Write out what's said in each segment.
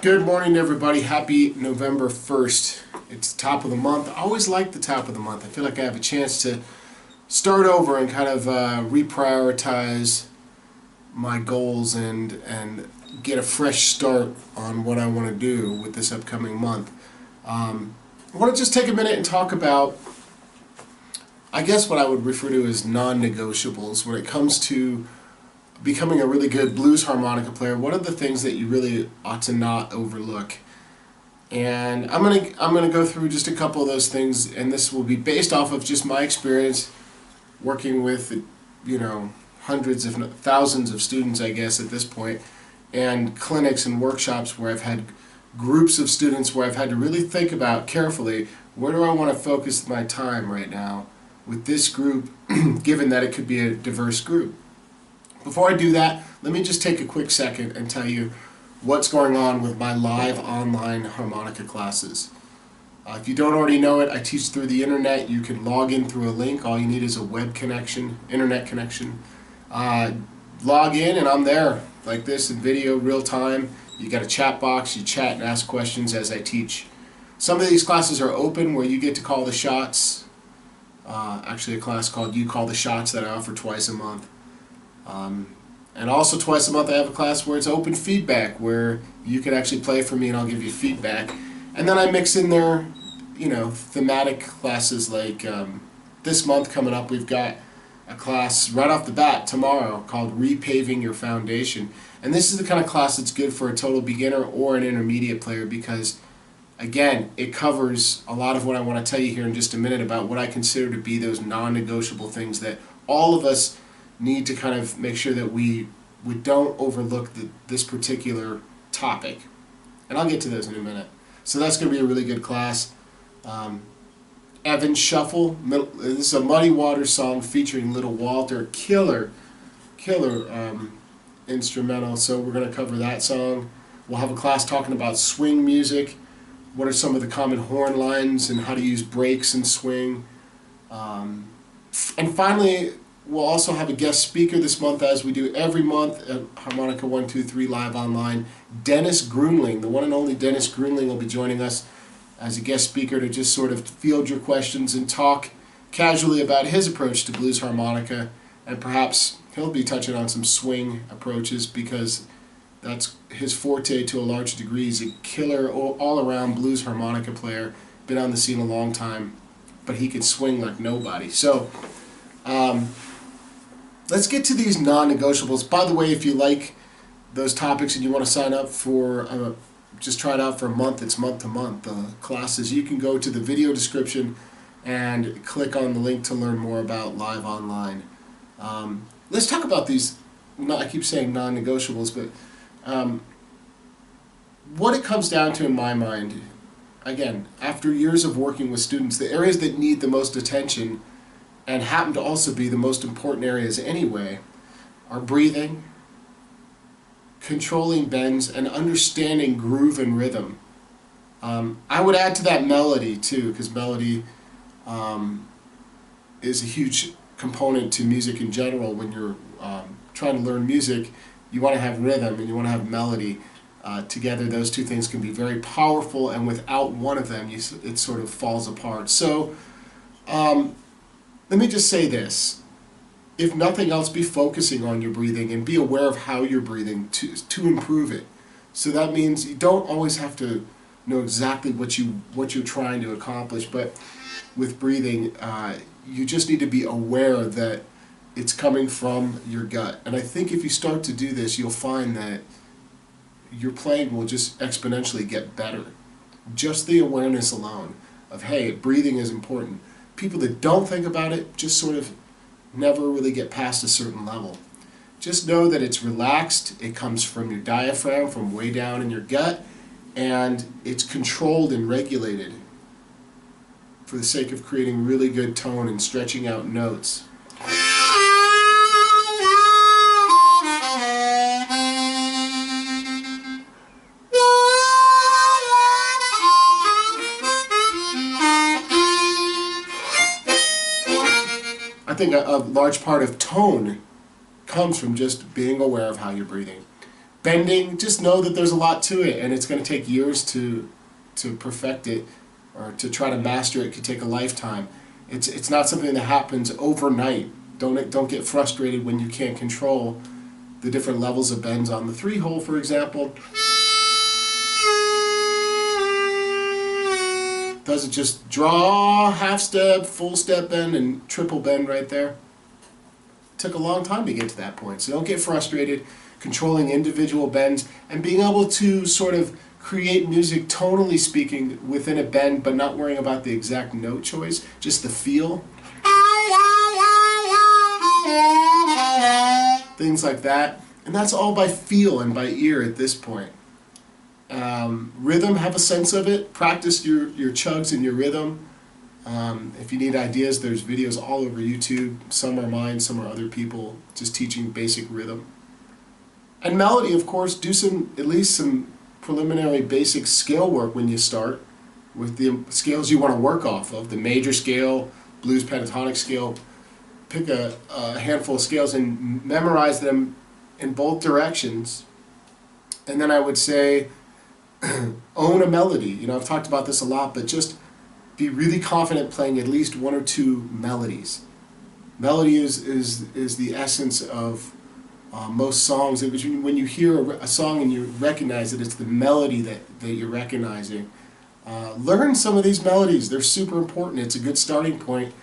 Good morning, everybody. Happy November 1st. It's the top of the month. I always like the top of the month. I feel like I have a chance to start over and kind of reprioritize my goals and get a fresh start on what I want to do with this upcoming month. I want to just take a minute and talk about, I guess, what I would refer to as non-negotiables when it comes to becoming a really good blues harmonica player. What are the things that you really ought to not overlook? And I'm gonna go through just a couple of those things, and this will be based off of just my experience working with, hundreds if not thousands of students, I guess, at this point, and clinics and workshops where I've had groups of students where I've had to really think about carefully, where do I want to focus my time right now with this group, given that it could be a diverse group. Before I do that, let me just take a quick second and tell you what's going on with my live online harmonica classes. If you don't already know it, I teach through the internet. You can log in through a link. All you need is a web connection, internet connection. Log in and I'm there like this in video, real time. You got a chat box, you chat and ask questions as I teach. Some of these classes are open where you get to call the shots. Actually a class called You Call the Shots that I offer twice a month. And also twice a month I have a class where it's open feedback, where you can actually play for me and I'll give you feedback. And then I mix in there, thematic classes like this month coming up we've got a class right off the bat tomorrow called Repaving Your Foundation. And this is the kind of class that's good for a total beginner or an intermediate player because, again, it covers a lot of what I want to tell you here in just a minute about what I consider to be those non-negotiable things that all of us need to kind of make sure that we don't overlook this particular topic. And I'll get to those in a minute. So that's going to be a really good class. Evan Shuffle, this is a Muddy Waters song featuring Little Walter, killer instrumental, so we're going to cover that song. We'll have a class talking about swing music, what are some of the common horn lines and how to use breaks in swing. And finally, we'll also have a guest speaker this month, as we do every month at Harmonica 123 Live Online. Dennis Grunling, the one and only Dennis Grunling, will be joining us as a guest speaker to just sort of field your questions and talk casually about his approach to blues harmonica, and perhaps he'll be touching on some swing approaches because that's his forte to a large degree. He's a killer all-around blues harmonica player, been on the scene a long time, but he can swing like nobody. So let's get to these non-negotiables. By the way, if you like those topics and you want to sign up for, just try it out for a month, it's month-to-month classes, you can go to the video description and click on the link to learn more about Live Online. Let's talk about these, I keep saying non-negotiables, but what it comes down to in my mind, again, after years of working with students, the areas that need the most attention and happen to also be the most important areas anyway, are breathing, controlling bends, and understanding groove and rhythm. I would add to that melody too, because melody is a huge component to music in general. When you're trying to learn music, you want to have rhythm and you want to have melody. Together, those two things can be very powerful, and without one of them, it sort of falls apart. So let me just say this. If nothing else, be focusing on your breathing and be aware of how you're breathing to improve it. So that means you don't always have to know exactly what you're trying to accomplish, but with breathing, you just need to be aware that it's coming from your gut. And I think if you start to do this, you'll find that your playing will just exponentially get better. Just the awareness alone of, hey, breathing is important. People that don't think about it just sort of never really get past a certain level. Just know that it's relaxed, it comes from your diaphragm, from way down in your gut, and it's controlled and regulated for the sake of creating really good tone and stretching out notes. I think a large part of tone comes from just being aware of how you're breathing. bending, just know that there's a lot to it, and it's going to take years to perfect it, or to try to master it. It could take a lifetime. It's not something that happens overnight. Don't get frustrated when you can't control the different levels of bends on the 3-hole, for example. Does it just draw half step, full step bend, and triple bend right there? Took a long time to get to that point, so don't get frustrated. Controlling individual bends and being able to sort of create music, tonally speaking, within a bend, but not worrying about the exact note choice, just the feel. Things like that. And that's all by feel and by ear at this point. Rhythm, have a sense of it. Practice your chugs and your rhythm. If you need ideas, there's videos all over YouTube. Some are mine, some are other people, just teaching basic rhythm. And melody, of course, do at least some preliminary basic scale work when you start with the scales you want to work off of. The major scale, blues pentatonic scale. Pick a handful of scales and memorize them in both directions. And then I would say, own a melody. You know, I've talked about this a lot, but just be really confident playing at least 1 or 2 melodies. Melody is the essence of most songs. When you hear a song and you recognize it, it's the melody that you're recognizing. Learn some of these melodies. They're super important. It's a good starting point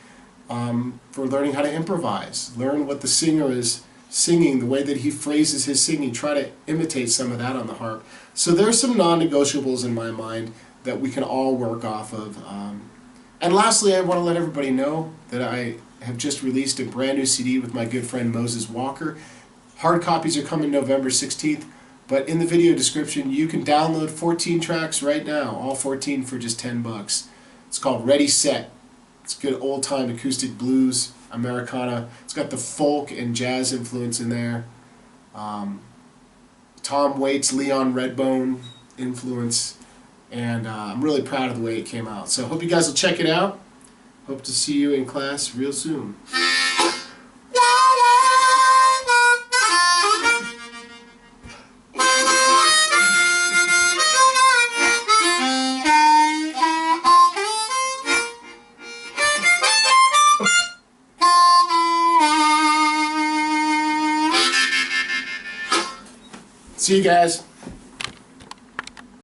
for learning how to improvise. Learn what the singer is singing, the way that he phrases his singing. Try to imitate some of that on the harp. So there's some non-negotiables in my mind that we can all work off of. And lastly, I want to let everybody know that I have just released a brand new CD with my good friend Moses Walker. Hard copies are coming November 16th, but in the video description you can download 14 tracks right now, all 14 for just $10. It's called Ready Set. It's good old-time acoustic blues, Americana. It's got the folk and jazz influence in there. Tom Waits, Leon Redbone influence, and I'm really proud of the way it came out. So I hope you guys will check it out. Hope to see you in class real soon. See you guys.